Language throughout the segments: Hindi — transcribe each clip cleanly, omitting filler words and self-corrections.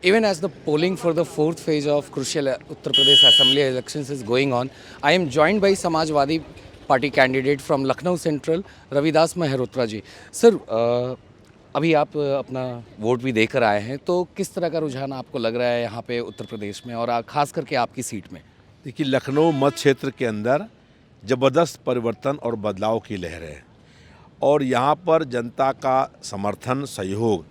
Even as the polling for the fourth phase of crucial Uttar Pradesh Assembly elections is going on, I am joined by Samajwadi Party candidate from Lucknow Central, Ravidas Mehrotra ji. Sir, अभी आप अपना वोट भी देकर आए हैं, तो किस तरह का रुझान आपको लग रहा है यहाँ पे उत्तर प्रदेश में और खास करके आपकी सीट में? देखिए, लखनऊ मत क्षेत्र के अंदर ज़बरदस्त परिवर्तन और बदलाव की लहर है और यहाँ पर जनता का समर्थन सहयोग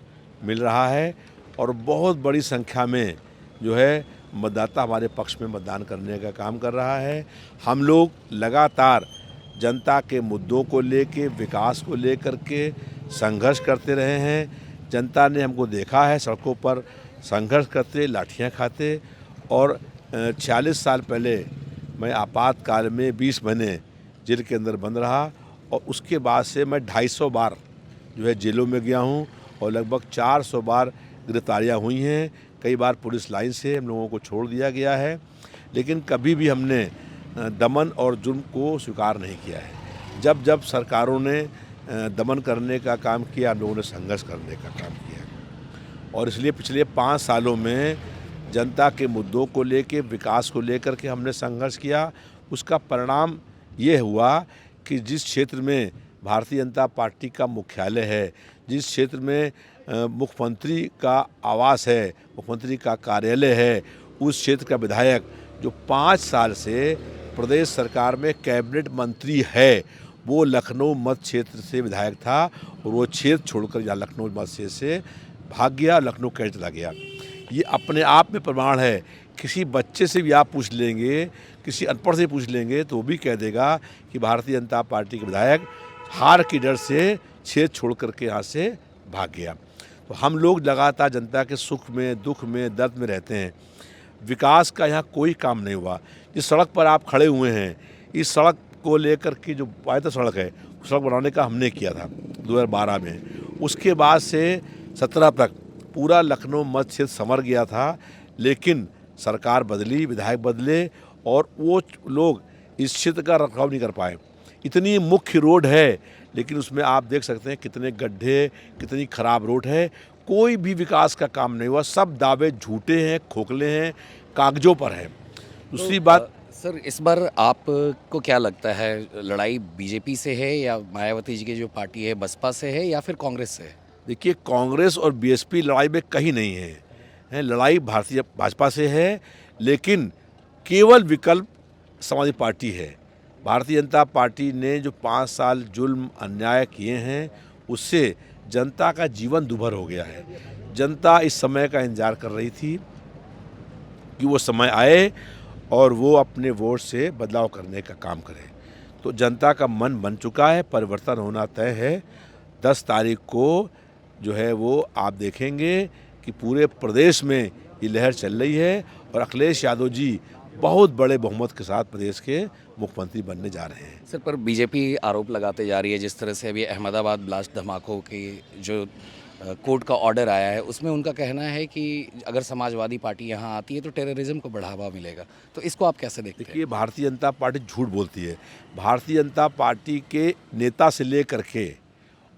मिल रहा है और बहुत बड़ी संख्या में जो है मतदाता हमारे पक्ष में मतदान करने का काम कर रहा है। हम लोग लगातार जनता के मुद्दों को लेके, विकास को लेकर के संघर्ष करते रहे हैं। जनता ने हमको देखा है सड़कों पर संघर्ष करते, लाठियाँ खाते। और 46 साल पहले मैं आपातकाल में 20 महीने जेल के अंदर बंद रहा और उसके बाद से मैं 250 बार जो है जेलों में गया हूँ और लगभग 400 बार गिरफ्तारियाँ हुई हैं। कई बार पुलिस लाइन से हम लोगों को छोड़ दिया गया है, लेकिन कभी भी हमने दमन और जुर्म को स्वीकार नहीं किया है। जब जब सरकारों ने दमन करने का काम किया, हम लोगों ने संघर्ष करने का काम किया और इसलिए पिछले 5 सालों में जनता के मुद्दों को लेके, विकास को लेकर के हमने संघर्ष किया। उसका परिणाम ये हुआ कि जिस क्षेत्र में भारतीय जनता पार्टी का मुख्यालय है, जिस क्षेत्र में मुख्यमंत्री का आवास है, मुख्यमंत्री का कार्यालय है, उस क्षेत्र का विधायक जो 5 साल से प्रदेश सरकार में कैबिनेट मंत्री है, वो लखनऊ मत क्षेत्र से विधायक था और वो क्षेत्र छोड़कर यहाँ लखनऊ मत क्षेत्र से भाग गया, लखनऊ कैंट चला गया। ये अपने आप में प्रमाण है। किसी बच्चे से भी आप पूछ लेंगे, किसी अनपढ़ से पूछ लेंगे तो वो भी कह देगा कि भारतीय जनता पार्टी के विधायक हार की डर से क्षेत्र छोड़ करके यहाँ से भाग गया। तो हम लोग लगातार जनता के सुख में, दुख में, दर्द में रहते हैं। विकास का यहाँ कोई काम नहीं हुआ। जिस सड़क पर आप खड़े हुए हैं, इस सड़क को लेकर के जो पायथा सड़क है, सड़क बनाने का हमने किया था 2012 में। उसके बाद से 17 तक पूरा लखनऊ मत क्षेत्र संवर गया था, लेकिन सरकार बदली, विधायक बदले और वो लोग इस क्षेत्र का रखरखाव नहीं कर पाए। इतनी मुख्य रोड है, लेकिन उसमें आप देख सकते हैं कितने गड्ढे, कितनी खराब रोड है। कोई भी विकास का काम नहीं हुआ। सब दावे झूठे हैं, खोखले हैं, कागजों पर हैं। दूसरी बात सर, इस बार आपको क्या लगता है, लड़ाई बीजेपी से है या मायावती जी की जो पार्टी है बसपा से है या फिर कांग्रेस से है? देखिए, कांग्रेस और बीएसपी लड़ाई में कहीं नहीं है। लड़ाई भारतीय भाजपा से है, लेकिन केवल विकल्प समाजवादी पार्टी है। भारतीय जनता पार्टी ने जो 5 साल जुल्म अन्याय किए हैं, उससे जनता का जीवन दुभर हो गया है। जनता इस समय का इंतजार कर रही थी कि वो समय आए और वो अपने वोट से बदलाव करने का काम करे। तो जनता का मन बन चुका है, परिवर्तन होना तय है। 10 तारीख को जो है वो आप देखेंगे कि पूरे प्रदेश में ये लहर चल रही है और अखिलेश यादव जी बहुत बड़े बहुमत के साथ प्रदेश के मुख्यमंत्री बनने जा रहे हैं। सर, पर बीजेपी आरोप लगाते जा रही है, जिस तरह से अभी अहमदाबाद ब्लास्ट धमाकों की जो कोर्ट का ऑर्डर आया है, उसमें उनका कहना है कि अगर समाजवादी पार्टी यहाँ आती है तो टेररिज्म को बढ़ावा मिलेगा। तो इसको आप कैसे देखते हैं? देखिए, भारतीय जनता पार्टी झूठ बोलती है। भारतीय जनता पार्टी के नेता से लेकर के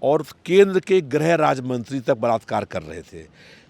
और केंद्र के गृह राज्य मंत्री तक बलात्कार कर रहे थे।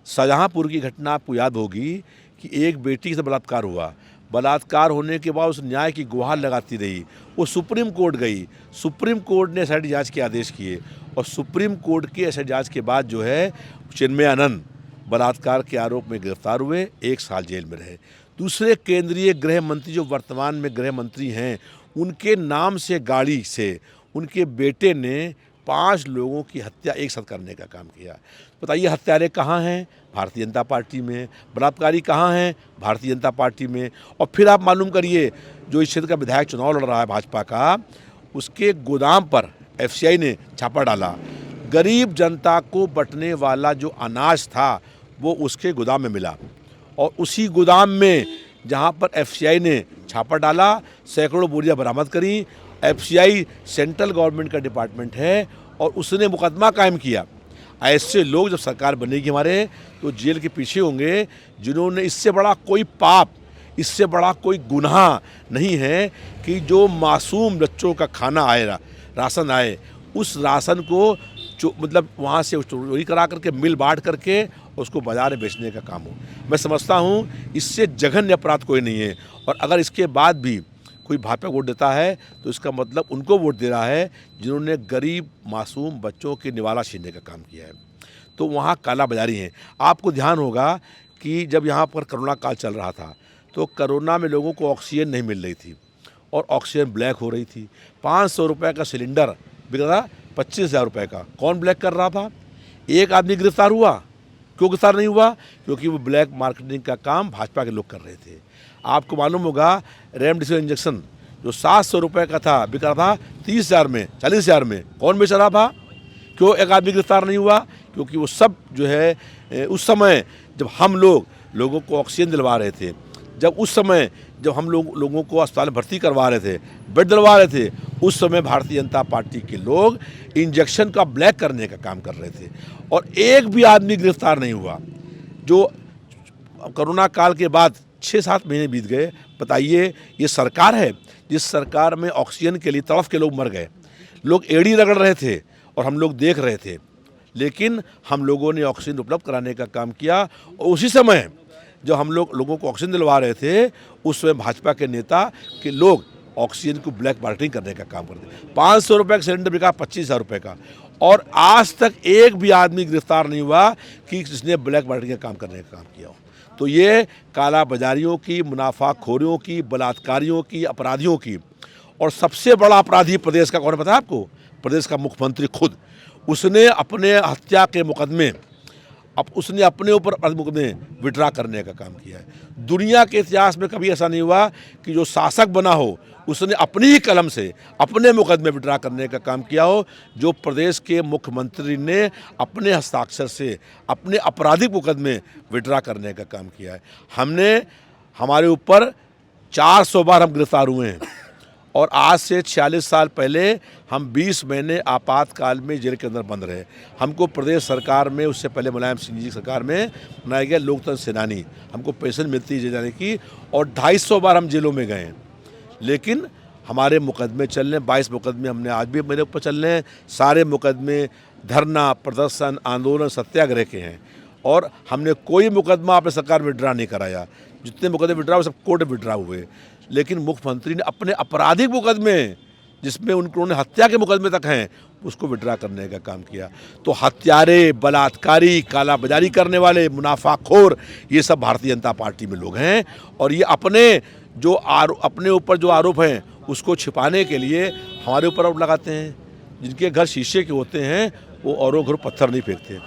शाहजहाँपुर की घटना आपको याद होगी कि एक बेटी से बलात्कार हुआ। बलात्कार होने के बाद उस न्याय की गुहार लगाती रही। वो सुप्रीम कोर्ट गई। सुप्रीम कोर्ट ने एसआईटी जांच के आदेश किए और सुप्रीम कोर्ट की एसआईटी जांच के बाद जो है चिन्मयानंद बलात्कार के आरोप में गिरफ्तार हुए, 1 साल जेल में रहे। दूसरे केंद्रीय गृह मंत्री जो वर्तमान में गृह मंत्री हैं, उनके नाम से गाड़ी से उनके बेटे ने 5 लोगों की हत्या एक साथ करने का काम किया। बताइए, हत्यारे कहाँ हैं? भारतीय जनता पार्टी में। बलात्कारी कहाँ हैं? भारतीय जनता पार्टी में। और फिर आप मालूम करिए, जो इस क्षेत्र का विधायक चुनाव लड़ रहा है भाजपा का, उसके गोदाम पर एफसीआई ने छापा डाला। गरीब जनता को बंटने वाला जो अनाज था वो उसके गोदाम में मिला और उसी गोदाम में जहाँ पर एफसीआई ने छापा डाला, सैकड़ों बोरियां बरामद करी। एफसीआई सेंट्रल गवर्नमेंट का डिपार्टमेंट है और उसने मुकदमा कायम किया। ऐसे लोग जब सरकार बनेगी हमारे, तो जेल के पीछे होंगे जिन्होंने, इससे बड़ा कोई पाप, इससे बड़ा कोई गुनाह नहीं है कि जो मासूम बच्चों का खाना आए, राशन आए, उस राशन को मतलब वहाँ से चोरी करा करके, मिल बांट करके उसको बाजार में बेचने का काम हो। मैं समझता हूँ इससे जघन्य अपराध कोई नहीं है। और अगर इसके बाद भी कोई भाजपा वोट देता है तो इसका मतलब उनको वोट दे रहा है जिन्होंने गरीब मासूम बच्चों के निवाला छीनने का काम किया है। तो वहाँ काला बाजारी है। आपको ध्यान होगा कि जब यहाँ पर कोरोना काल चल रहा था तो कोरोना में लोगों को ऑक्सीजन नहीं मिल रही थी और ऑक्सीजन ब्लैक हो रही थी। 500 रुपये का सिलेंडर बिक रहा था 25,000 रुपये का। कौन ब्लैक कर रहा था? एक आदमी गिरफ्तार हुआ। क्यों गिरफ्तार नहीं हुआ? क्योंकि वो ब्लैक मार्केटिंग का काम भाजपा के लोग कर रहे थे। आपको मालूम होगा रेमडेसिविर इंजेक्शन जो 700 रुपये का था बिक रहा था 30,000 में, 40,000 में। कौन बेच रहा था? क्यों एक आदमी गिरफ्तार नहीं हुआ? क्योंकि वो सब जो है उस समय जब हम लोगों को ऑक्सीजन दिलवा रहे थे, जब उस समय जब हम लोगों को अस्पताल में भर्ती करवा रहे थे, बेड दिलवा रहे थे, उस समय भारतीय जनता पार्टी के लोग इंजेक्शन का ब्लैक करने का काम कर रहे थे और एक भी आदमी गिरफ्तार नहीं हुआ। जो कोरोना काल के बाद 6-7 महीने बीत गए, बताइए ये सरकार है जिस सरकार में ऑक्सीजन के लिए तड़फ के लोग मर गए, लोग एड़ी रगड़ रहे थे और हम लोग देख रहे थे, लेकिन हम लोगों ने ऑक्सीजन उपलब्ध कराने का काम किया। और उसी समय जो हम लोगों को ऑक्सीजन दिलवा रहे थे उस समय भाजपा के नेता के लोग ऑक्सीजन को ब्लैक मार्केटिंग करने का काम करते। 500 रुपये का सिलेंडर बिका 25,000 रुपये का और आज तक एक भी आदमी गिरफ्तार नहीं हुआ कि जिसने ब्लैक मार्केटिंग का काम करने का काम किया हो। तो ये काला बाजारियों की, मुनाफाखोरियों की, बलात्कारियों की, अपराधियों की। और सबसे बड़ा अपराधी प्रदेश का कौन है पता है आपको? प्रदेश का मुख्यमंत्री खुद। उसने अपने हत्या के मुकदमे अब उसने अपने ऊपर मुकदमे विड्रा करने का काम किया है। दुनिया के इतिहास में कभी ऐसा नहीं हुआ कि जो शासक बना हो उसने अपनी ही कलम से अपने मुकदमे विड्रा करने का काम किया हो। जो प्रदेश के मुख्यमंत्री ने अपने हस्ताक्षर से अपने आपराधिक मुकदमे विड्रा करने का काम किया है। हमारे ऊपर 400 बार हम गिरफ्तार हुए हैं और आज से 46 साल पहले हम 20 महीने आपातकाल में जेल के अंदर बंद रहे। हमको प्रदेश सरकार में, उससे पहले मुलायम सिंह जी सरकार में बनाया गया लोकतंत्र सेनानी, हमको पेंशन मिलती है जेल जाने की और 250 बार हम जेलों में गए हैं। लेकिन हमारे मुकदमे चल रहे हैं, 22 मुकदमे हमने आज भी मेरे ऊपर चल रहे हैं। सारे मुकदमे धरना, प्रदर्शन, आंदोलन, सत्याग्रह के हैं और हमने कोई मुकदमा अपने सरकार में विड्रा नहीं कराया। जितने मुकदमे विड्रा हुए सब कोर्ट में विड्रा हुए। लेकिन मुख्यमंत्री ने अपने आपराधिक मुकदमे जिसमें उन्होंने हत्या के मुकदमे तक हैं उसको विड्रा करने का काम किया। तो हत्यारे, बलात्कारी, काला बाजारी करने वाले, मुनाफाखोर, ये सब भारतीय जनता पार्टी में लोग हैं और ये अपने ऊपर जो आरोप हैं उसको छिपाने के लिए हमारे ऊपर आरोप लगाते हैं। जिनके घर शीशे के होते हैं वो औरों घर पत्थर नहीं फेंकते।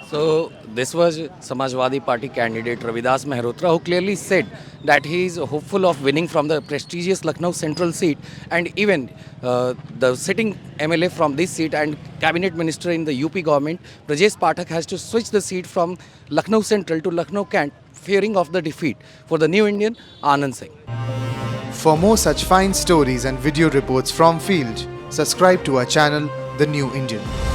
So this was Samajwadi Party candidate Ravidas Mehrotra, who clearly said that he is hopeful of winning from the prestigious Lucknow Central seat, and even the sitting MLA from this seat and cabinet minister in the UP government, Brajesh Pathak, has to switch the seat from Lucknow Central to Lucknow Cant, fearing of the defeat for the New Indian Anand Singh. For more such fine stories and video reports from field, subscribe to our channel, The New Indian.